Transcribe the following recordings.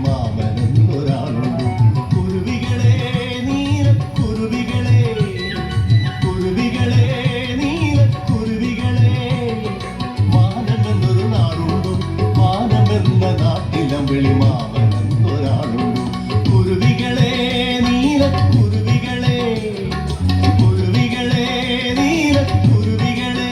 വിളിമാമനെന്നൊരാളുണ്ട്. കുരുവികളെ നീലക്കുരുവികളെ, കുരുവികളെ നീലക്കുരുവികളെ, മാനമെന്നൊരു നാടുണ്ട്, മാനമെന്ന നാട്ടിലം വിളിമാമനെന്നൊരാളുണ്ട്. കുരുവികളെ നീലക്കുരുവികളെ, കുരുവികളെ നീലക്കുരുവികളെ.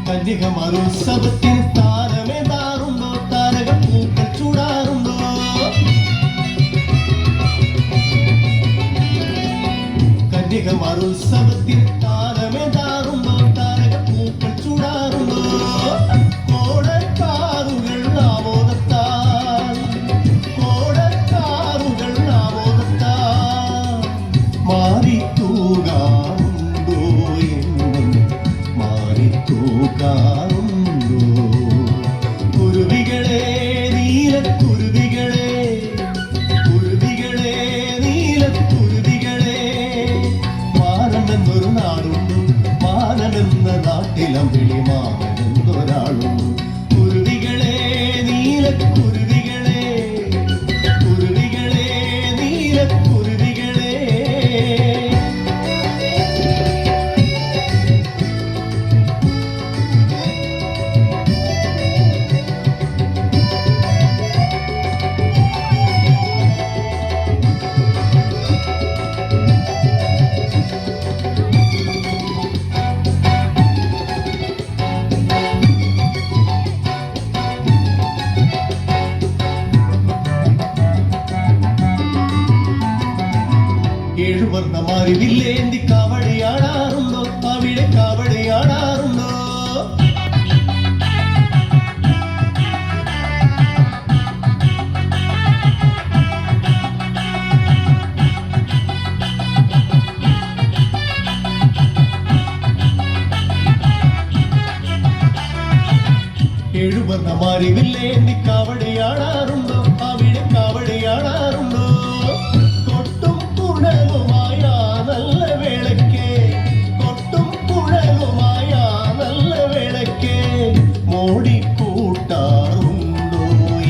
കന്യകമരുത്സവത്തിൽ താരമേതാറുണ്ടോ, താരകപ്പൂക്കൾ ചൂടാറുണ്ടോ? കന്യകമരുത്സവത്തിൽ താരമേതാറുണ്ടോ, താരകപ്പൂക്കൾ ചൂടാറുണ്ടോ? കോടക്കാറുകൾ ആമോദത്താൽ, കോടക്കാറുകൾ ആമോദത്താൽ മാറിത്തൂകാറുണ്ടോ എന്നും മാറിത്തൂകാറുണ്ടോ? കുരുവികളെ നീലക്കുരുവികളെ, കുരുവികളെ നീലക്കുരുവികളെ, മാനമെന്നൊരു നാടുണ്ട്, മാനമെന്ന നാട്ടിലം വിളിമാമനെന്നൊരാളുണ്ട്. കുരുവികളെ നീലക്കുരുവികളെ, കുരുവികളെ നീലക്കുരുവികളെ. ഏഴുവർണ്ണമാരിവില്ലേന്തി കാവടിയാടാറുണ്ടോ, അവിടെ കാവടിയാടാറുണ്ടോ? ഏഴുവർണ്ണമാരിവില്ലേന്തി കാവടിയാടാറുണ്ടോ, അവിടെ കാവടിയാടാറുണ്ടോ? മോടിക്കൂട്ടാറുണ്ടോ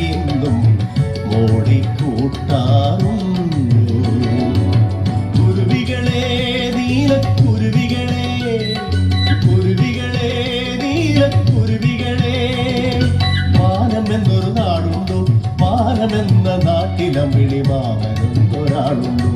എന്നും മോടിക്കൂട്ടാറുണ്ടോ? കുരുവികളെ നീലക്കുരുവികളെ, കുരുവികളെ നീലക്കുരുവികളെ, മാനമെന്നൊരു നാടുണ്ടോ, മാനമെന്ന നാട്ടിലം വിളിമാമനെന്നൊരാളുണ്ടോ?